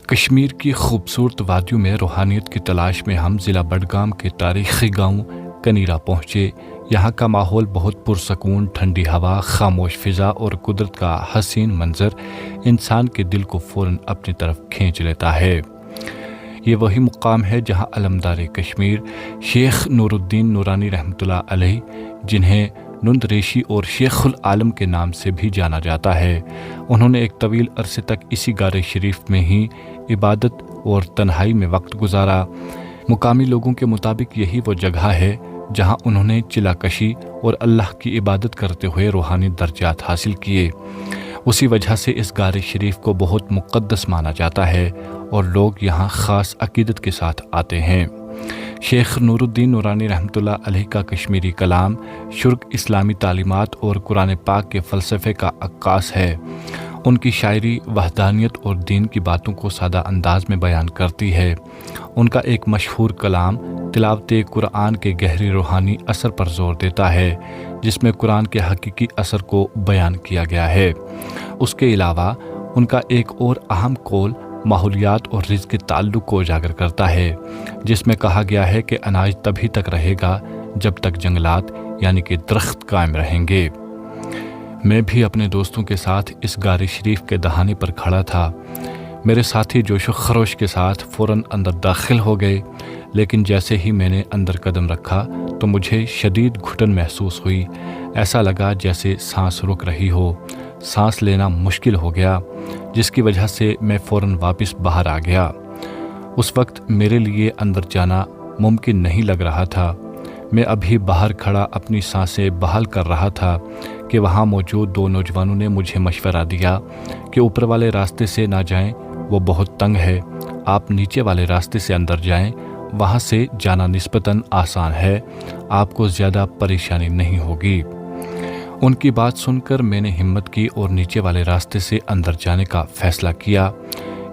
کشمیر کی خوبصورت وادیوں میں روحانیت کی تلاش میں ہم ضلع بڈگام کے تاریخی گاؤں کنیرا پہنچے۔ یہاں کا ماحول بہت پرسکون، ٹھنڈی ہوا، خاموش فضا اور قدرت کا حسین منظر انسان کے دل کو فوراً اپنی طرف کھینچ لیتا ہے۔ یہ وہی مقام ہے جہاں علمدار کشمیر شیخ نور الدین نورانی رحمۃ اللہ علیہ، جنہیں نند ریشی اور شیخ العالم کے نام سے بھی جانا جاتا ہے، انہوں نے ایک طویل عرصے تک اسی غار شریف میں ہی عبادت اور تنہائی میں وقت گزارا۔ مقامی لوگوں کے مطابق یہی وہ جگہ ہے جہاں انہوں نے چلا کشی اور اللہ کی عبادت کرتے ہوئے روحانی درجات حاصل کیے۔ اسی وجہ سے اس غار شریف کو بہت مقدس مانا جاتا ہے اور لوگ یہاں خاص عقیدت کے ساتھ آتے ہیں۔ شیخ نور الدین نورانی رحمۃ اللہ علیہ کا کشمیری کلام شرک اسلامی تعلیمات اور قرآن پاک کے فلسفے کا عکاس ہے۔ ان کی شاعری وحدانیت اور دین کی باتوں کو سادہ انداز میں بیان کرتی ہے۔ ان کا ایک مشہور کلام تلاوت قرآن کے گہری روحانی اثر پر زور دیتا ہے، جس میں قرآن کے حقیقی اثر کو بیان کیا گیا ہے۔ اس کے علاوہ ان کا ایک اور اہم قول ماحولیات اور رزق کے تعلق کو اجاگر کرتا ہے، جس میں کہا گیا ہے کہ اناج تبھی تک رہے گا جب تک جنگلات یعنی کہ درخت قائم رہیں گے۔ میں بھی اپنے دوستوں کے ساتھ اس غار شریف کے دہانے پر کھڑا تھا۔ میرے ساتھی جوش و خروش کے ساتھ فوراً اندر داخل ہو گئے، لیکن جیسے ہی میں نے اندر قدم رکھا تو مجھے شدید گھٹن محسوس ہوئی۔ ایسا لگا جیسے سانس رک رہی ہو، سانس لینا مشکل ہو گیا، جس کی وجہ سے میں فوراً واپس باہر آ گیا۔ اس وقت میرے لیے اندر جانا ممکن نہیں لگ رہا تھا۔ میں ابھی باہر کھڑا اپنی سانسیں بحال کر رہا تھا کہ وہاں موجود دو نوجوانوں نے مجھے مشورہ دیا کہ اوپر والے راستے سے نہ جائیں، وہ بہت تنگ ہے، آپ نیچے والے راستے سے اندر جائیں، وہاں سے جانا نسبتاً آسان ہے، آپ کو زیادہ پریشانی نہیں ہوگی۔ ان کی بات سن کر میں نے ہمت کی اور نیچے والے راستے سے اندر جانے کا فیصلہ کیا۔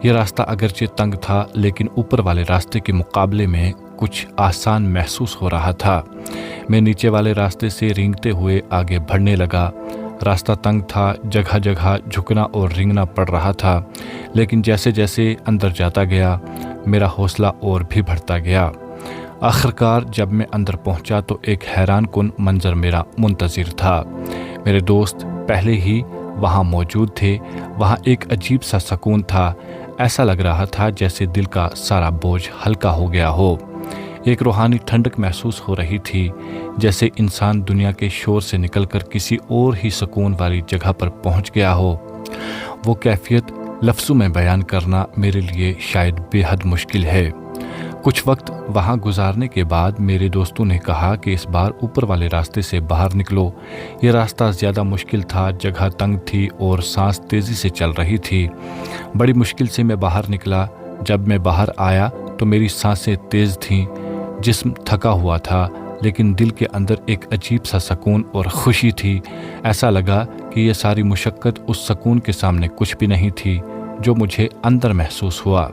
یہ راستہ اگرچہ تنگ تھا، لیکن اوپر والے راستے کے مقابلے میں کچھ آسان محسوس ہو رہا تھا۔ میں نیچے والے راستے سے رینگتے ہوئے آگے بڑھنے لگا۔ راستہ تنگ تھا، جگہ جگہ جھکنا اور رینگنا پڑ رہا تھا، لیکن جیسے جیسے اندر جاتا گیا میرا حوصلہ اور بھی بڑھتا گیا۔ آخرکار جب میں اندر پہنچا تو ایک حیران کن منظر میرا منتظر تھا۔ میرے دوست پہلے ہی وہاں موجود تھے۔ وہاں ایک عجیب سا سکون تھا، ایسا لگ رہا تھا جیسے دل کا سارا بوجھ ہلکا ہو گیا ہو۔ ایک روحانی ٹھنڈک محسوس ہو رہی تھی، جیسے انسان دنیا کے شور سے نکل کر کسی اور ہی سکون والی جگہ پر پہنچ گیا ہو۔ وہ کیفیت لفظوں میں بیان کرنا میرے لیے شاید بے حد مشکل ہے۔ کچھ وقت وہاں گزارنے کے بعد میرے دوستوں نے کہا کہ اس بار اوپر والے راستے سے باہر نکلو۔ یہ راستہ زیادہ مشکل تھا، جگہ تنگ تھی اور سانس تیزی سے چل رہی تھی۔ بڑی مشکل سے میں باہر نکلا۔ جب میں باہر آیا تو میری سانسیں تیز تھیں، جسم تھکا ہوا تھا، لیکن دل کے اندر ایک عجیب سا سکون اور خوشی تھی۔ ایسا لگا کہ یہ ساری مشقت اس سکون کے سامنے کچھ بھی نہیں تھی جو مجھے اندر محسوس ہوا۔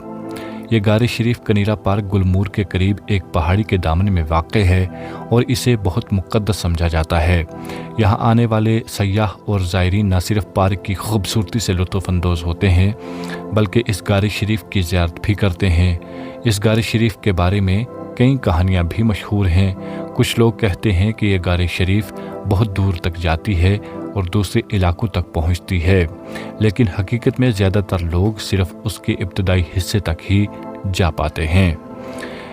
یہ غار شریف کنیرا پارک گلمور کے قریب ایک پہاڑی کے دامن میں واقع ہے اور اسے بہت مقدس سمجھا جاتا ہے۔ یہاں آنے والے سیاح اور زائرین نہ صرف پارک کی خوبصورتی سے لطف اندوز ہوتے ہیں، بلکہ اس غار شریف کی زیارت بھی کرتے ہیں۔ اس غار شریف کے بارے میں کئی کہانیاں بھی مشہور ہیں۔ کچھ لوگ کہتے ہیں کہ یہ غار شریف بہت دور تک جاتی ہے اور دوسرے علاقوں تک پہنچتی ہے، لیکن حقیقت میں زیادہ تر لوگ صرف اس کے ابتدائی حصے تک ہی جا پاتے ہیں۔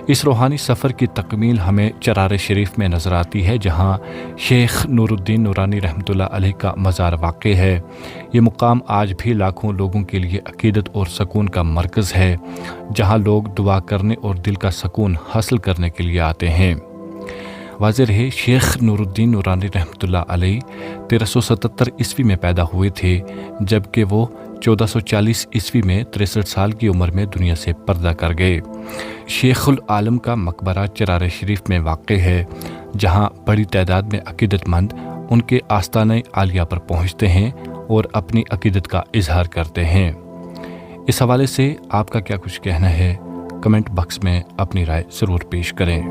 اس روحانی سفر کی تکمیل ہمیں چرار شریف میں نظر آتی ہے، جہاں شیخ نور الدین نورانی رحمۃ اللہ علیہ کا مزار واقع ہے۔ یہ مقام آج بھی لاکھوں لوگوں کے لیے عقیدت اور سکون کا مرکز ہے، جہاں لوگ دعا کرنے اور دل کا سکون حاصل کرنے کے لیے آتے ہیں۔ واضح رہے، شیخ نور الدین نورانی رحمۃ اللہ علیہ 1377 عیسوی میں پیدا ہوئے تھے، جبکہ وہ 1440 عیسوی میں 63 سال کی عمر میں دنیا سے پردہ کر گئے۔ شیخ العالم کا مقبرہ چرار شریف میں واقع ہے، جہاں بڑی تعداد میں عقیدت مند ان کے آستانہ عالیہ پر پہنچتے ہیں اور اپنی عقیدت کا اظہار کرتے ہیں۔ اس حوالے سے آپ کا کیا کچھ کہنا ہے؟ کمنٹ باکس میں اپنی رائے ضرور پیش کریں۔